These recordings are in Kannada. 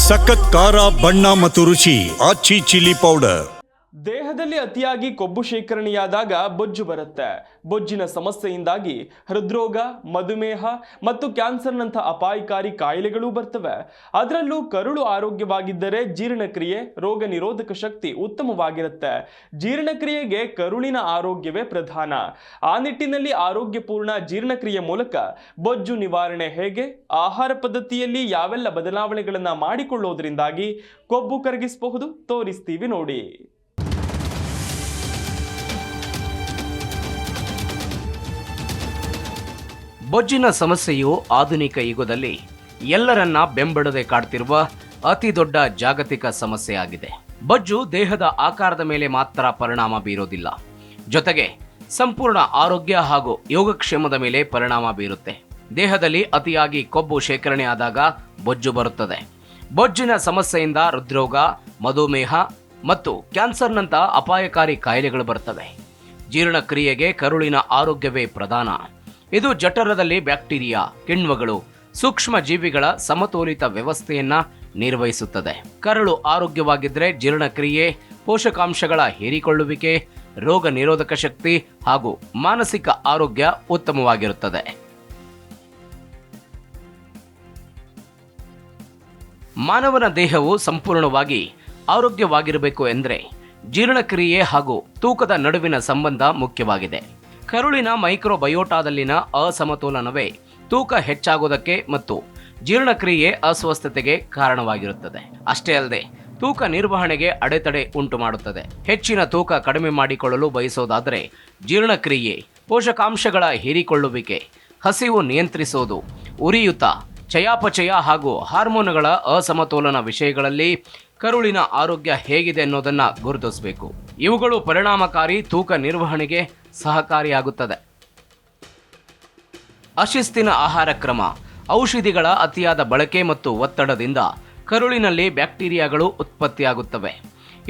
ಸಖತ್ ಖಾರ ಬಣ್ಣ ಮತ್ತು ರುಚಿ ಆಚಿ ಚಿಲ್ಲಿ ಪೌಡರ್. ದೇಹದಲ್ಲಿ ಅತಿಯಾಗಿ ಕೊಬ್ಬು ಶೇಖರಣೆಯಾದಾಗ ಬೊಜ್ಜು ಬರುತ್ತೆ. ಬೊಜ್ಜಿನ ಸಮಸ್ಯೆಯಿಂದಾಗಿ ಹೃದ್ರೋಗ, ಮಧುಮೇಹ ಮತ್ತು ಕ್ಯಾನ್ಸರ್ನಂಥ ಅಪಾಯಕಾರಿ ಕಾಯಿಲೆಗಳು ಬರ್ತವೆ. ಅದರಲ್ಲೂ ಕರುಳು ಆರೋಗ್ಯವಾಗಿದ್ದರೆ ಜೀರ್ಣಕ್ರಿಯೆ, ರೋಗ ನಿರೋಧಕ ಶಕ್ತಿ ಉತ್ತಮವಾಗಿರುತ್ತೆ. ಜೀರ್ಣಕ್ರಿಯೆಗೆ ಕರುಳಿನ ಆರೋಗ್ಯವೇ ಪ್ರಧಾನ. ಆ ನಿಟ್ಟಿನಲ್ಲಿ ಆರೋಗ್ಯಪೂರ್ಣ ಜೀರ್ಣಕ್ರಿಯೆ ಮೂಲಕ ಬೊಜ್ಜು ನಿವಾರಣೆ ಹೇಗೆ, ಆಹಾರ ಪದ್ಧತಿಯಲ್ಲಿ ಯಾವೆಲ್ಲ ಬದಲಾವಣೆಗಳನ್ನು ಮಾಡಿಕೊಳ್ಳೋದ್ರಿಂದಾಗಿ ಕೊಬ್ಬು ಕರಗಿಸಬಹುದು ತೋರಿಸ್ತೀವಿ ನೋಡಿ. ಬೊಜ್ಜಿನ ಸಮಸ್ಯೆಯು ಆಧುನಿಕ ಯುಗದಲ್ಲಿ ಎಲ್ಲರನ್ನ ಬೆಂಬಡದೆ ಕಾಡ್ತಿರುವ ಅತಿ ದೊಡ್ಡ ಜಾಗತಿಕ ಸಮಸ್ಯೆಯಾಗಿದೆ. ಬೊಜ್ಜು ದೇಹದ ಆಕಾರದ ಮೇಲೆ ಮಾತ್ರ ಪರಿಣಾಮ ಬೀರೋದಿಲ್ಲ, ಜೊತೆಗೆ ಸಂಪೂರ್ಣ ಆರೋಗ್ಯ ಹಾಗೂ ಯೋಗಕ್ಷೇಮದ ಮೇಲೆ ಪರಿಣಾಮ ಬೀರುತ್ತೆ. ದೇಹದಲ್ಲಿ ಅತಿಯಾಗಿ ಕೊಬ್ಬು ಶೇಖರಣೆ ಆದಾಗ ಬೊಜ್ಜು ಬರುತ್ತದೆ. ಬೊಜ್ಜಿನ ಸಮಸ್ಯೆಯಿಂದ ಹೃದ್ರೋಗ, ಮಧುಮೇಹ ಮತ್ತು ಕ್ಯಾನ್ಸರ್ನಂಥ ಅಪಾಯಕಾರಿ ಕಾಯಿಲೆಗಳು ಬರ್ತವೆ. ಜೀರ್ಣಕ್ರಿಯೆಗೆ ಕರುಳಿನ ಆರೋಗ್ಯವೇ ಪ್ರಧಾನ. ಇದು ಜಠರದಲ್ಲಿ ಬ್ಯಾಕ್ಟೀರಿಯಾ, ಕಿಣ್ವಗಳು, ಸೂಕ್ಷ್ಮ ಜೀವಿಗಳ ಸಮತೋಲಿತ ವ್ಯವಸ್ಥೆಯನ್ನ ನಿರ್ವಹಿಸುತ್ತದೆ. ಕರುಳು ಆರೋಗ್ಯವಾಗಿದ್ದರೆ ಜೀರ್ಣಕ್ರಿಯೆ, ಪೋಷಕಾಂಶಗಳ ಹೀರಿಕೊಳ್ಳುವಿಕೆ, ರೋಗ ನಿರೋಧಕ ಶಕ್ತಿ ಹಾಗೂ ಮಾನಸಿಕ ಆರೋಗ್ಯ ಉತ್ತಮವಾಗಿರುತ್ತದೆ. ಮಾನವನ ದೇಹವು ಸಂಪೂರ್ಣವಾಗಿ ಆರೋಗ್ಯವಾಗಿರಬೇಕು ಎಂದರೆ ಜೀರ್ಣಕ್ರಿಯೆ ಹಾಗೂ ತೂಕದ ನಡುವಿನ ಸಂಬಂಧ ಮುಖ್ಯವಾಗಿದೆ. ಕರುಳಿನ ಮೈಕ್ರೋಬಯೋಟಾದಲ್ಲಿನ ಅಸಮತೋಲನವೇ ತೂಕ ಹೆಚ್ಚಾಗೋದಕ್ಕೆ ಮತ್ತು ಜೀರ್ಣಕ್ರಿಯೆ ಅಸ್ವಸ್ಥತೆಗೆ ಕಾರಣವಾಗಿರುತ್ತದೆ. ಅಷ್ಟೇ ಅಲ್ಲದೆ ತೂಕ ನಿರ್ವಹಣೆಗೆ ಅಡೆತಡೆ ಉಂಟು ಮಾಡುತ್ತದೆ. ಹೆಚ್ಚಿನ ತೂಕ ಕಡಿಮೆ ಮಾಡಿಕೊಳ್ಳಲು ಬಯಸೋದಾದರೆ ಜೀರ್ಣಕ್ರಿಯೆ, ಪೋಷಕಾಂಶಗಳ ಹೀರಿಕೊಳ್ಳುವಿಕೆ, ಹಸಿವು ನಿಯಂತ್ರಿಸೋದು, ಉರಿಯೂತ, ಚಯಾಪಚಯ ಹಾಗೂ ಹಾರ್ಮೋನುಗಳ ಅಸಮತೋಲನ ವಿಷಯಗಳಲ್ಲಿ ಕರುಳಿನ ಆರೋಗ್ಯ ಹೇಗಿದೆ ಅನ್ನೋದನ್ನ ಗುರುತಿಸಬೇಕು. ಇವುಗಳು ಪರಿಣಾಮಕಾರಿ ತೂಕ ನಿರ್ವಹಣೆಗೆ ಸಹಕಾರಿಯಾಗುತ್ತದೆ. ಅಶಿಸ್ತಿನ ಆಹಾರ ಕ್ರಮ, ಔಷಧಿಗಳ ಅತಿಯಾದ ಬಳಕೆ ಮತ್ತು ಒತ್ತಡದಿಂದ ಕರುಳಿನಲ್ಲಿ ಬ್ಯಾಕ್ಟೀರಿಯಾಗಳು ಉತ್ಪತ್ತಿಯಾಗುತ್ತವೆ.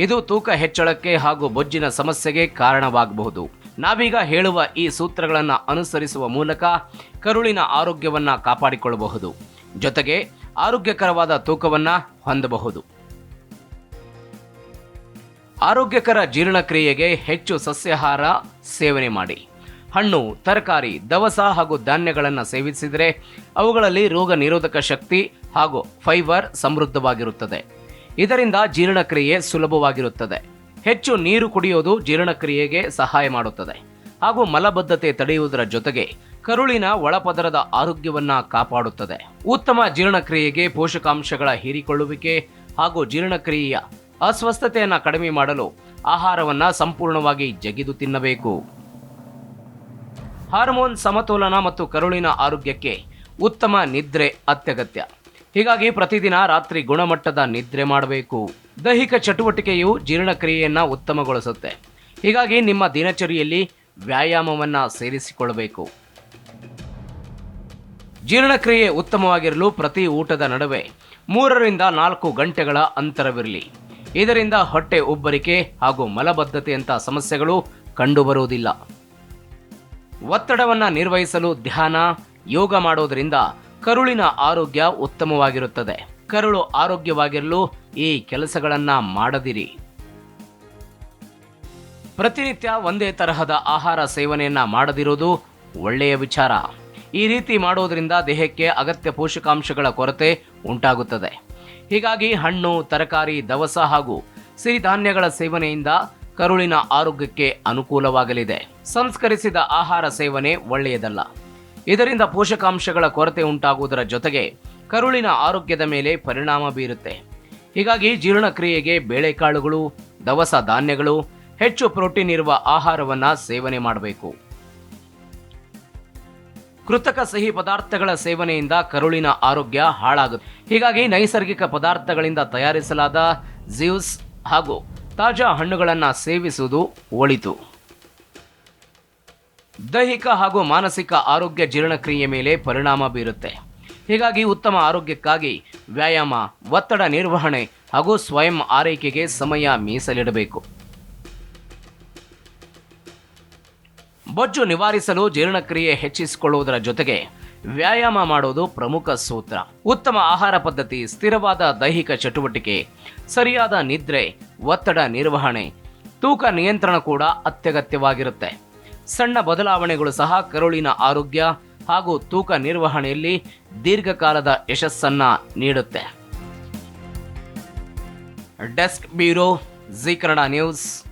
ಇದು ತೂಕ ಹೆಚ್ಚಳಕ್ಕೆ ಹಾಗೂ ಬೊಜ್ಜಿನ ಸಮಸ್ಯೆಗೆ ಕಾರಣವಾಗಬಹುದು. ನಾವೀಗ ಹೇಳುವ ಈ ಸೂತ್ರಗಳನ್ನು ಅನುಸರಿಸುವ ಮೂಲಕ ಕರುಳಿನ ಆರೋಗ್ಯವನ್ನ ಕಾಪಾಡಿಕೊಳ್ಳಬಹುದು, ಜೊತೆಗೆ ಆರೋಗ್ಯಕರವಾದ ತೂಕವನ್ನ ಹೊಂದಬಹುದು. ಆರೋಗ್ಯಕರ ಜೀರ್ಣಕ್ರಿಯೆಗೆ ಹೆಚ್ಚು ಸಸ್ಯಾಹಾರ ಸೇವನೆ ಮಾಡಿ. ಹಣ್ಣು, ತರಕಾರಿ, ದವಸ ಹಾಗೂ ಧಾನ್ಯಗಳನ್ನು ಸೇವಿಸಿದರೆ ಅವುಗಳಲ್ಲಿ ರೋಗ ನಿರೋಧಕ ಶಕ್ತಿ ಹಾಗೂ ಫೈಬರ್ ಸಮೃದ್ಧವಾಗಿರುತ್ತದೆ. ಇದರಿಂದ ಜೀರ್ಣಕ್ರಿಯೆ ಸುಲಭವಾಗಿರುತ್ತದೆ. ಹೆಚ್ಚು ನೀರು ಕುಡಿಯೋದು ಜೀರ್ಣಕ್ರಿಯೆಗೆ ಸಹಾಯ ಮಾಡುತ್ತದೆ ಹಾಗೂ ಮಲಬದ್ಧತೆ ತಡೆಯುವುದರ ಜೊತೆಗೆ ಕರುಳಿನ ಒಳಪದರದ ಆರೋಗ್ಯವನ್ನ ಕಾಪಾಡುತ್ತದೆ. ಉತ್ತಮ ಜೀರ್ಣಕ್ರಿಯೆಗೆ ಪೋಷಕಾಂಶಗಳ ಹೀರಿಕೊಳ್ಳುವಿಕೆ ಹಾಗೂ ಜೀರ್ಣಕ್ರಿಯೆಯ ಅಸ್ವಸ್ಥತೆಯನ್ನು ಕಡಿಮೆ ಮಾಡಲು ಆಹಾರವನ್ನು ಸಂಪೂರ್ಣವಾಗಿ ಜಗಿದು ತಿನ್ನಬೇಕು. ಹಾರ್ಮೋನ್ ಸಮತೋಲನ ಮತ್ತು ಕರುಳಿನ ಆರೋಗ್ಯಕ್ಕೆ ಉತ್ತಮ ನಿದ್ರೆ ಅತ್ಯಗತ್ಯ. ಹೀಗಾಗಿ ಪ್ರತಿದಿನ ರಾತ್ರಿ ಗುಣಮಟ್ಟದ ನಿದ್ರೆ ಮಾಡಬೇಕು. ದೈಹಿಕ ಚಟುವಟಿಕೆಯು ಜೀರ್ಣಕ್ರಿಯೆಯನ್ನು ಉತ್ತಮಗೊಳಿಸುತ್ತೆ. ಹೀಗಾಗಿ ನಿಮ್ಮ ದಿನಚರಿಯಲ್ಲಿ ವ್ಯಾಯಾಮವನ್ನು ಸೇರಿಸಿಕೊಳ್ಳಬೇಕು. ಜೀರ್ಣಕ್ರಿಯೆ ಉತ್ತಮವಾಗಿರಲು ಪ್ರತಿ ಊಟದ ನಡುವೆ 3 ರಿಂದ 4 ಗಂಟೆಗಳ ಅಂತರವಿರಲಿ. ಇದರಿಂದ ಹೊಟ್ಟೆ ಉಬ್ಬರಿಕೆ ಹಾಗೂ ಮಲಬದ್ಧತೆಯಂಥ ಸಮಸ್ಯೆಗಳು ಕಂಡುಬರುವುದಿಲ್ಲ. ಒತ್ತಡವನ್ನು ನಿರ್ವಹಿಸಲು ಧ್ಯಾನ, ಯೋಗ ಮಾಡೋದರಿಂದ ಕರುಳಿನ ಆರೋಗ್ಯ ಉತ್ತಮವಾಗಿರುತ್ತದೆ. ಕರುಳು ಆರೋಗ್ಯವಾಗಿರಲು ಈ ಕೆಲಸಗಳನ್ನು ಮಾಡದಿರಿ. ಪ್ರತಿನಿತ್ಯ ಒಂದೇ ತರಹದ ಆಹಾರ ಸೇವನೆಯನ್ನ ಮಾಡದಿರೋದು ಒಳ್ಳೆಯ ವಿಚಾರ. ಈ ರೀತಿ ಮಾಡೋದ್ರಿಂದ ದೇಹಕ್ಕೆ ಅಗತ್ಯ ಪೋಷಕಾಂಶಗಳ ಕೊರತೆ ಉಂಟಾಗುತ್ತದೆ. ಹೀಗಾಗಿ ಹಣ್ಣು, ತರಕಾರಿ, ದವಸ ಹಾಗೂ ಸಿರಿಧಾನ್ಯಗಳ ಸೇವನೆಯಿಂದ ಕರುಳಿನ ಆರೋಗ್ಯಕ್ಕೆ ಅನುಕೂಲವಾಗಲಿದೆ. ಸಂಸ್ಕರಿಸಿದ ಆಹಾರ ಸೇವನೆ ಒಳ್ಳೆಯದಲ್ಲ. ಇದರಿಂದ ಪೋಷಕಾಂಶಗಳ ಕೊರತೆ ಉಂಟಾಗುವುದರ ಜೊತೆಗೆ ಕರುಳಿನ ಆರೋಗ್ಯದ ಮೇಲೆ ಪರಿಣಾಮ ಬೀರುತ್ತೆ. ಹೀಗಾಗಿ ಜೀರ್ಣಕ್ರಿಯೆಗೆ ಬೇಳೆಕಾಳುಗಳು, ದವಸ ಧಾನ್ಯಗಳು, ಹೆಚ್ಚು ಪ್ರೋಟೀನ್ ಇರುವ ಆಹಾರವನ್ನು ಸೇವನೆ ಮಾಡಬೇಕು. ಕೃತಕ ಸಿಹಿ ಪದಾರ್ಥಗಳ ಸೇವನೆಯಿಂದ ಕರುಳಿನ ಆರೋಗ್ಯ ಹಾಳಾಗುತ್ತೆ. ಹೀಗಾಗಿ ನೈಸರ್ಗಿಕ ಪದಾರ್ಥಗಳಿಂದ ತಯಾರಿಸಲಾದ ಜ್ಯೂಸ್ ಹಾಗೂ ತಾಜಾ ಹಣ್ಣುಗಳನ್ನು ಸೇವಿಸುವುದು ಒಳಿತು. ದೈಹಿಕ ಹಾಗೂ ಮಾನಸಿಕ ಆರೋಗ್ಯ ಜೀರ್ಣಕ್ರಿಯೆ ಮೇಲೆ ಪರಿಣಾಮ ಬೀರುತ್ತೆ. ಹೀಗಾಗಿ ಉತ್ತಮ ಆರೋಗ್ಯಕ್ಕಾಗಿ ವ್ಯಾಯಾಮ, ಒತ್ತಡ ನಿರ್ವಹಣೆ ಹಾಗೂ ಸ್ವಯಂ ಆರೈಕೆಗೆ ಸಮಯ ಮೀಸಲಿಡಬೇಕು. ಬೊಜ್ಜು ನಿವಾರಿಸಲು ಜೀರ್ಣಕ್ರಿಯೆ ಹೆಚ್ಚಿಸಿಕೊಳ್ಳುವುದರ ಜೊತೆಗೆ ವ್ಯಾಯಾಮ ಮಾಡೋದು ಪ್ರಮುಖ ಸೂತ್ರ. ಉತ್ತಮ ಆಹಾರ ಪದ್ಧತಿ, ಸ್ಥಿರವಾದ ದೈಹಿಕ ಚಟುವಟಿಕೆ, ಸರಿಯಾದ ನಿದ್ರೆ, ಒತ್ತಡ ನಿರ್ವಹಣೆ, ತೂಕ ನಿಯಂತ್ರಣ ಕೂಡ ಅತ್ಯಗತ್ಯವಾಗಿರುತ್ತೆ. ಸಣ್ಣ ಬದಲಾವಣೆಗಳು ಸಹ ಕರುಳಿನ ಆರೋಗ್ಯ ಹಾಗೂ ತೂಕ ನಿರ್ವಹಣೆಯಲ್ಲಿ ದೀರ್ಘಕಾಲದ ಯಶಸ್ಸನ್ನ ನೀಡುತ್ತೆ. Desk bureau, G Kannada news.